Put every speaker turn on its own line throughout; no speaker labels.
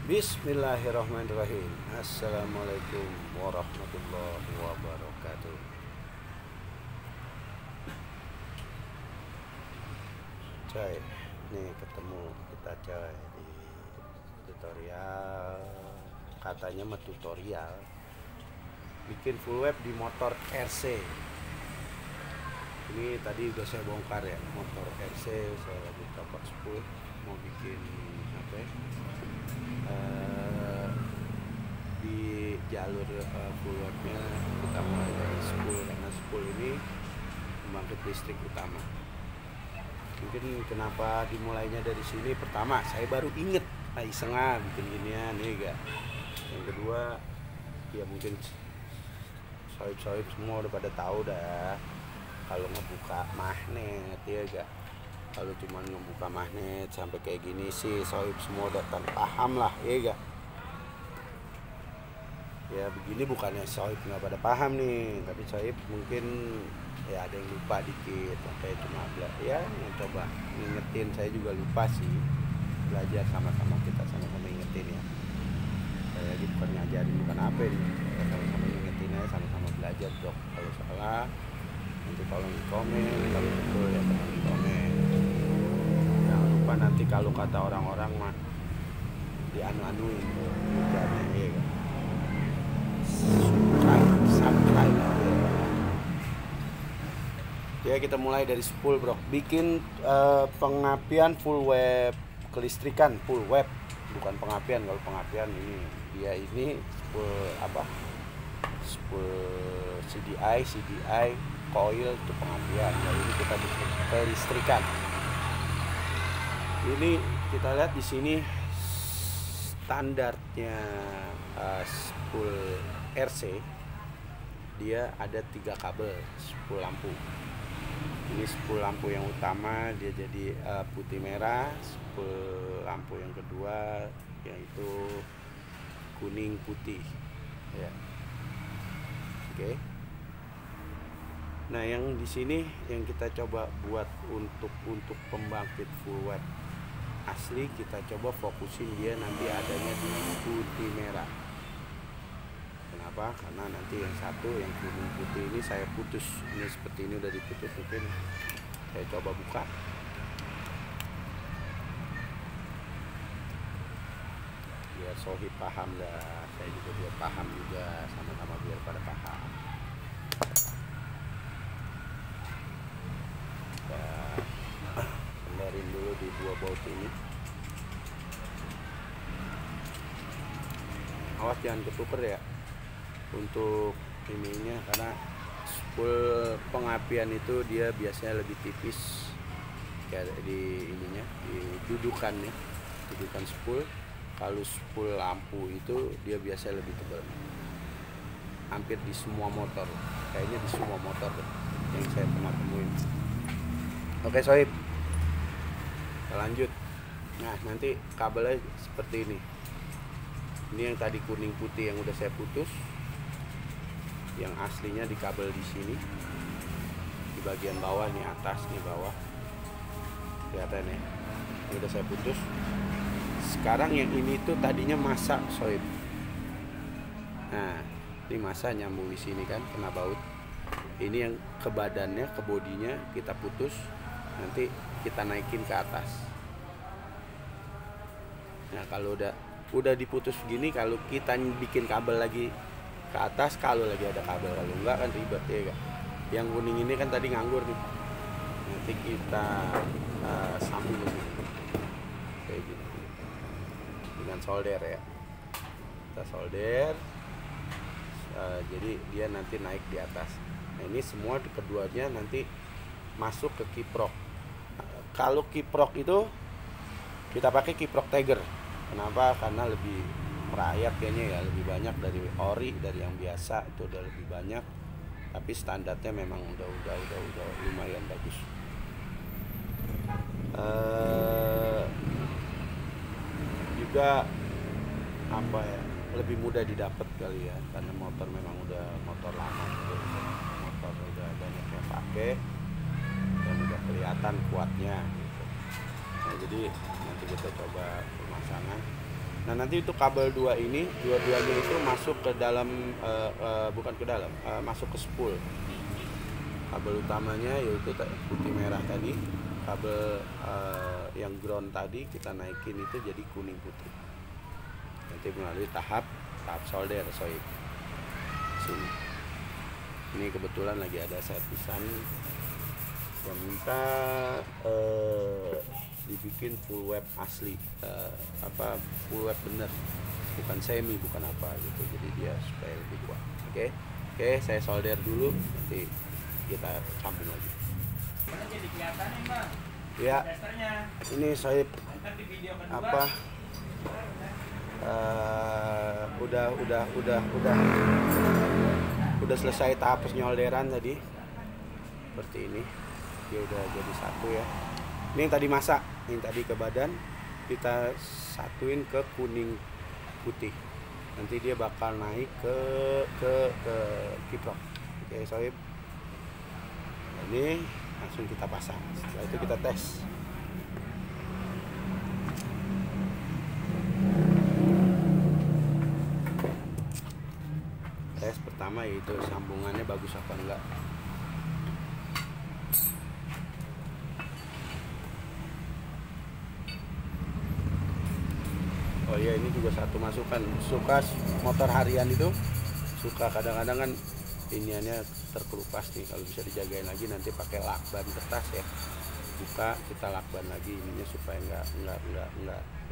Bismillahirrahmanirrahim. Assalamualaikum warahmatullahi wabarakatuh. Coy, nih ketemu kita coy di tutorial. Katanya mah tutorial bikin full web di motor RC. Ini tadi udah saya bongkar ya, motor RC. Saya lagi coba spool mau bikin apa ya? Di jalur full webnya kita mulai dari spool, karena spool ini pembangkit listrik utama. Mungkin kenapa dimulainya dari sini, pertama saya baru inget iseng bikin ginian nih gak. Yang kedua ya mungkin soib-soib semua udah pada tahu dah kalau ngebuka magnet ya gak. Kalau cuma ngebuka magnet sampai kayak gini sih soib semua udah paham lah ya gak. Ya begini bukannya soib nggak pada paham nih, tapi soib mungkin ya ada yang lupa dikit, sampai cuma ya coba ngingetin. Saya juga lupa sih, belajar sama-sama, kita sama-sama ingetin ya. Saya lagi bukan ngajarin, bukan apa ini, kita sama-sama ingetin aja, sama-sama belajar dok. Kalau salah nanti tolong di komen, kalau betul ya tolong di komen. Jangan lupa nanti kalau kata orang-orang mah dianu-anuin belajarnya ya kan. Subscribe ya. Kita mulai dari spool bro, bikin pengapian full web kelistrikan, full web, bukan pengapian. Kalau pengapian ini dia ini spool apa, spool CDI coil itu pengapian. Kalau ini kita bikin kelistrikan. Ini kita lihat di sini standarnya spool RC, dia ada 3 kabel spool lampu. Ini spool lampu yang utama dia jadi putih merah. Spool lampu yang kedua yaitu kuning putih ya. Oke. Nah yang di sini yang kita coba buat untuk pembangkit full web asli, kita coba fokusin dia nanti adanya di putih merah. Kenapa? Karena nanti yang satu yang kuning putih ini saya putus, ini seperti ini udah diputus. Mungkin saya coba buka biar sohib paham dah, saya juga biar paham juga, sama-sama biar pada paham. Kita kendarin dulu di 2 baut ini. Awas jangan ketuker ya untuk ininya, karena spool pengapian itu dia biasanya lebih tipis kayak di ininya, di dudukannya, dudukan spool. Kalau spool lampu itu dia biasanya lebih tebal, hampir di semua motor, kayaknya di semua motor yang saya pernah temuin. Oke sohib, kita lanjut. Nah nanti kabelnya seperti ini. Ini yang tadi kuning putih yang udah saya putus, yang aslinya di kabel di sini, di bagian bawah nih, atas nih bawah, kelihatan ya, ini udah saya putus. Sekarang yang ini tuh tadinya masa soib. Nah ini masa nyambung di sini kan, kena baut. Ini yang ke badannya, ke bodinya kita putus, nanti kita naikin ke atas. Nah kalau udah diputus gini, kalau kita bikin kabel lagi ke atas, kalau lagi ada kabel, kalau enggak kan ribet ya kan. Yang kuning ini kan tadi nganggur nih, nanti kita sambung kayak gini dengan solder ya. Kita solder, jadi dia nanti naik di atas. Nah ini semua keduanya nanti masuk ke kiprok. Kalau kiprok itu kita pakai kiprok Tiger. Kenapa? Karena lebih merayap kayaknya ya, lebih banyak dari ori, dari yang biasa itu udah lebih banyak. Tapi standarnya memang udah lumayan bagus. Juga apa ya, lebih mudah didapat kali ya, karena motor memang udah motor lama gitu. Motor udah banyak yang pakai dan udah kelihatan kuatnya gitu. Nah jadi nanti kita coba pemasangan. Nah nanti itu kabel ini dua-duanya itu masuk ke dalam bukan ke dalam, masuk ke spool. Kabel utamanya yaitu putih merah tadi, kabel yang ground tadi kita naikin itu jadi kuning putih. Nanti melalui tahap solder soib. Sini. Ini kebetulan lagi ada servisan yang minta dibikin full web asli, full web bener, bukan semi, bukan apa gitu, jadi dia supaya lebih kuat. Oke, saya solder dulu, nanti kita sambung lagi.
Jadi kelihatan nih Bang.
Ya, ini saya
Di video kedua,
apa udah selesai tahap penyolderan tadi, seperti ini. Dia udah jadi satu ya. Ini yang tadi masak, yang tadi ke badan kita satuin ke kuning putih. Nanti dia bakal naik ke kiprok. Oke, soib. Ini langsung kita pasang. Setelah itu kita tes. Tes pertama yaitu sambungannya bagus apa enggak. Oh iya, ini juga satu masukan. Suka motor harian itu suka kadang-kadang kan iniannya terkelupas nih. Kalau bisa dijagain lagi nanti pakai lakban kertas ya. Buka, kita lakban lagi ininya supaya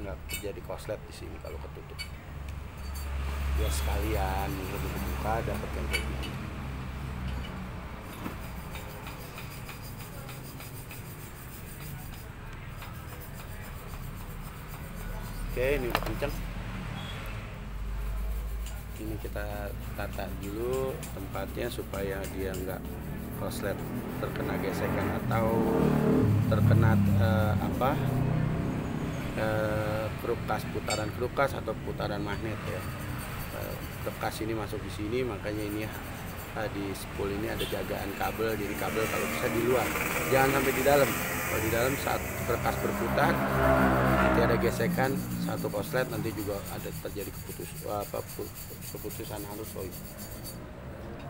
nggak terjadi koslet di sini kalau ketutup. Ya sekalian lebih buka dapat yang kayak gini. Oke, ini udah kenceng. Ini kita tata dulu tempatnya supaya dia nggak koslet, terkena gesekan atau terkena putaran kerukas atau putaran magnet ya. Bekas ini masuk di sini, makanya ini di spool ini ada jagaan kabel, jadi kabel kalau bisa di luar, jangan sampai di dalam. Kalau di dalam saat bekas berputar nanti ada gesekan, satu koslet, nanti juga ada terjadi keputusan arus oil.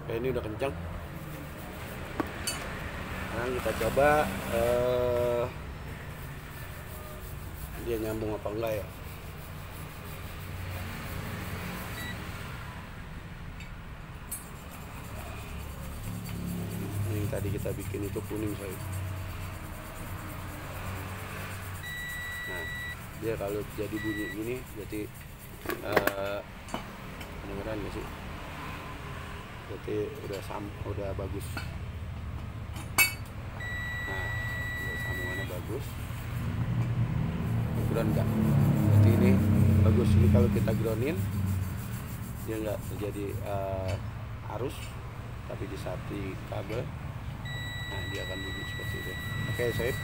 Oke, ini udah kencang. Sekarang kita coba dia nyambung apa enggak ya. Ini tadi kita bikin itu kuning saya. Nah, dia kalau jadi bunyi gini berarti kedengeran nggak sih? Berarti udah bagus. Nah, sambungannya bagus. Ground enggak? Berarti ini bagus. Ini kalau kita groundin dia nggak terjadi arus, tapi di saat di kabel, nah dia akan bunyi seperti itu. Oke, soib.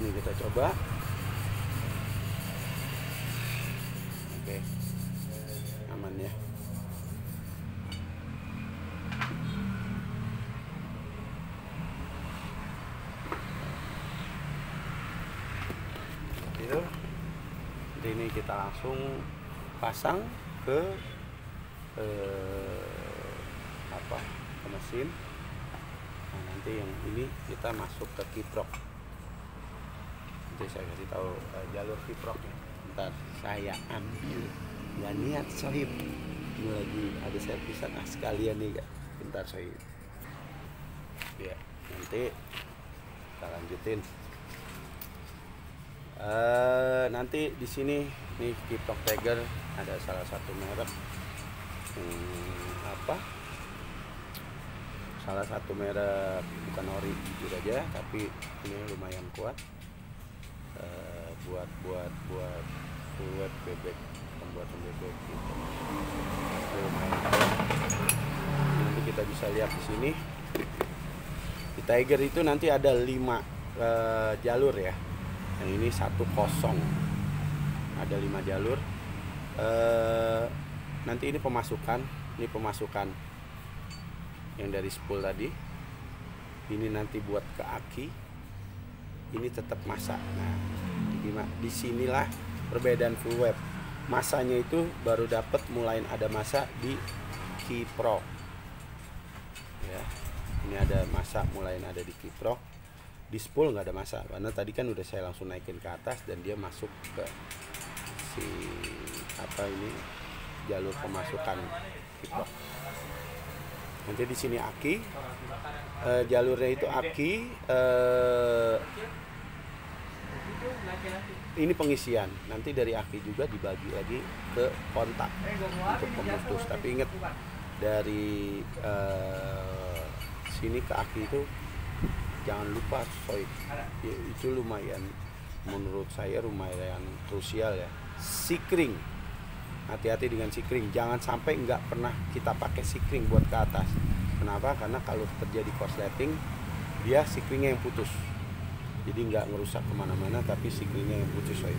Ini kita coba. Oke, aman ya. Itu. Jadi ini kita langsung pasang ke mesin. Nah, nanti yang ini kita masuk ke kiprok. Nanti saya kasih tahu jalur kiproknya. Bentar, saya ambil. Gak niat sohib. Ini lagi ada servisan sekalian nih kak. Bentar sohib. Ya, nanti kita lanjutin. Nanti di sini nih kiprok Tiger ada salah satu merek. Salah satu merek bukan ori jujur aja, tapi ini lumayan kuat buat web bebek, pembuatan bebek gitu. Lumayan kuat. Nanti kita bisa lihat di sini di Tiger itu nanti ada 5 jalur ya. Yang ini 1-0, ada 5 jalur. Nanti ini pemasukan yang dari spool tadi. Ini nanti buat ke aki, ini tetap masak. Nah, Di sinilah perbedaan full web. Masanya itu baru dapat mulai ada masa di Kiprok. Ya, ini ada masa mulai ada di Kiprok. Di spool nggak ada masa karena tadi kan udah saya langsung naikin ke atas dan dia masuk ke si jalur pemasukan Kiprok. Nanti di sini aki, jalurnya itu aki, ini pengisian. Nanti dari aki juga dibagi lagi ke kontak untuk pemutus. Tapi ingat dari sini ke aki itu jangan lupa soy, itu lumayan, menurut saya lumayan krusial ya. Sikring, hati-hati dengan sikring, jangan sampai nggak pernah kita pakai sikring buat ke atas. Kenapa? Karena kalau terjadi korsleting dia sikringnya yang putus, jadi nggak ngerusak kemana-mana tapi sikringnya yang putus soy.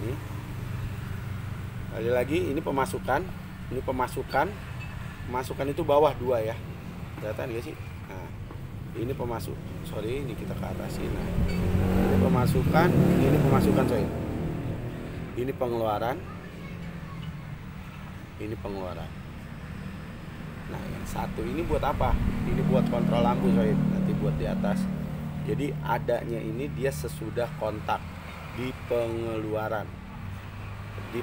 Ini kali lagi ini pemasukan, pemasukan itu bawah 2 ya, kelihatan nggak sih? Nah, ini ini kita ke atas ini. Nah, ini pemasukan coy. Ini pengeluaran. Nah, yang satu ini buat apa? Ini buat kontrol lampu coy. Nanti buat di atas. Jadi adanya ini dia sesudah kontak di pengeluaran. Di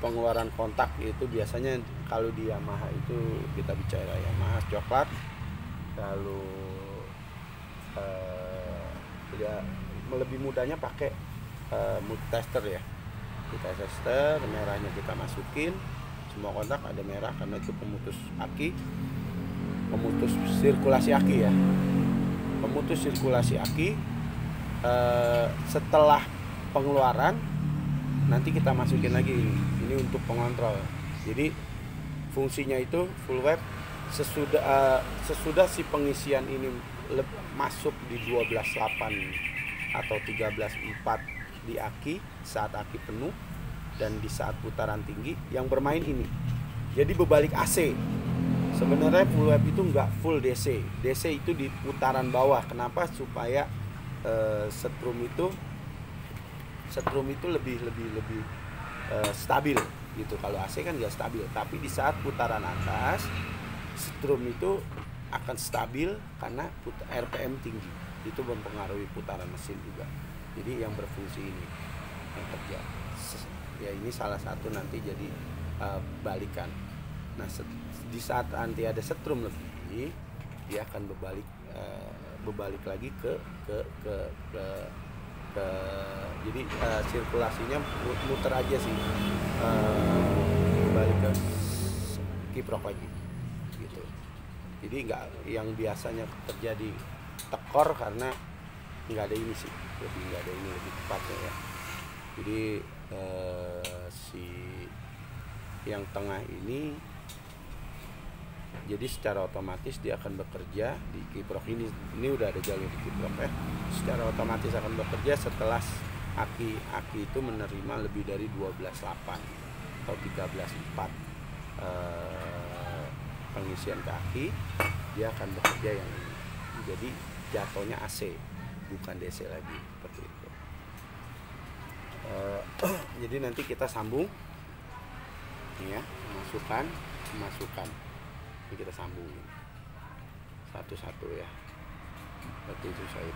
pengeluaran kontak itu biasanya kalau di Yamaha itu kita bicara Yamaha coklat, kalau lebih mudahnya pakai multitester ya. Multitester, merahnya kita masukin semua kontak ada merah karena itu pemutus sirkulasi aki ya. Pemutus sirkulasi aki setelah pengeluaran nanti kita masukin lagi ini untuk pengontrol. Jadi fungsinya itu full web sesudah si pengisian ini masuk di 12.8 atau 13.4 di aki saat aki penuh dan di saat putaran tinggi yang bermain ini. Jadi berbalik AC. Sebenarnya full web itu enggak full DC. DC itu di putaran bawah. Kenapa? Supaya setrum itu lebih stabil gitu. Kalau AC kan nggak stabil, tapi di saat putaran atas setrum itu akan stabil karena RPM tinggi. Itu mempengaruhi putaran mesin juga. Jadi yang berfungsi ini yang kerja. Ya ini salah satu nanti jadi balikan. Nah di saat nanti ada setrum lebih, dia akan berbalik lagi ke jadi sirkulasinya muter aja sih, balik ke Kiprok lagi gitu. Jadi nggak yang biasanya terjadi tekor karena nggak ada ini sih, lebih tepatnya ya. Jadi si yang tengah ini jadi secara otomatis dia akan bekerja di Kiprok ini udah ada jalur di Kiprok ya. Secara otomatis akan bekerja setelah aki itu menerima lebih dari 12.8 atau 13.4 pengisian ke aki, dia akan bekerja yang ini. Jadi jatuhnya AC bukan DC lagi seperti itu. Jadi nanti kita sambung ini ya, masukkan ini kita sambung satu-satu ya, seperti itu saya.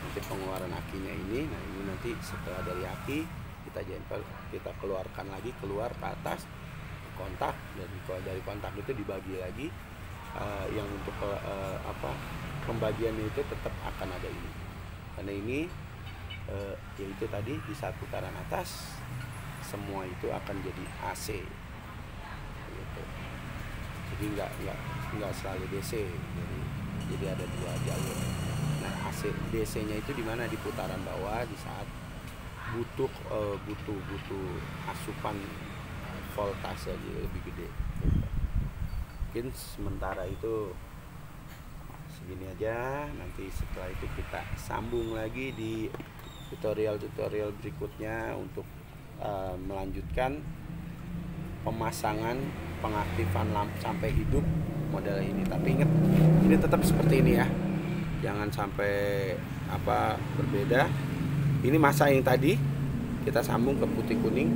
Nanti pengeluaran akinya ini, nah ini nanti setelah dari aki kita jempel, kita keluarkan lagi keluar ke atas kontak, dan dari kontak itu dibagi lagi. Yang untuk pembagiannya itu tetap akan ada ini, karena ini yaitu tadi di saat putaran atas semua itu akan jadi AC gitu. Jadi nggak selalu DC, jadi ada 2 jalur. Nah AC DC-nya itu di mana? Di putaran bawah, di saat butuh asupan voltase lebih gede. Mungkin sementara itu segini aja, nanti setelah itu kita sambung lagi di tutorial berikutnya untuk melanjutkan pemasangan pengaktifan lampu sampai hidup model ini. Tapi ingat, ini tetap seperti ini ya, jangan sampai berbeda. Ini masa yang tadi kita sambung ke putih kuning,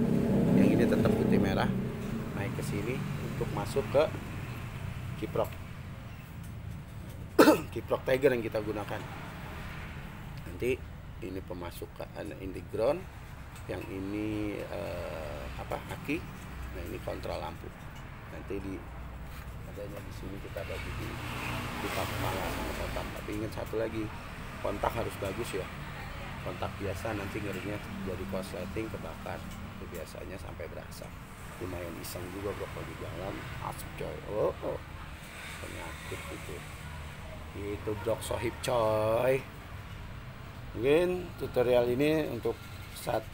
yang ini tetap putih merah, naik ke sini untuk masuk ke kiprok kiprok tiger yang kita gunakan. Nanti ini pemasukan ini ground, yang ini aki, nah ini kontrol lampu. Nanti adanya di sini kita bagi di kepala sama kontak. Tapi ingat satu lagi, kontak harus bagus ya. Kontak biasa nanti ngerinya jadi korsleting, kebakar. Itu biasanya sampai berasa. Lumayan iseng juga bro kalau di jalan, asik coy. Oh. Penyakit itu Brok Sohib coy. Mungkin tutorial ini untuk saat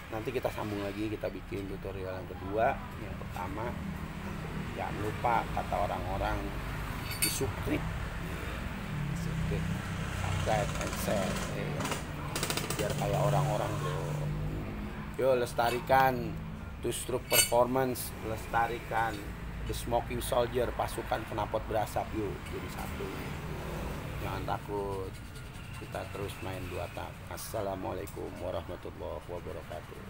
nanti kita sambung lagi, kita bikin tutorial yang kedua. Yang pertama, jangan lupa kata orang-orang di subscribe, subscribe and share, biar kayak orang-orang bro. Yo, lestarikan Two Stroke Performance, lestarikan The Smoking Soldier, pasukan knalpot berasap. Yuk jadi satu, jangan takut, kita terus main dua tak. Assalamualaikum warahmatullahi wabarakatuh.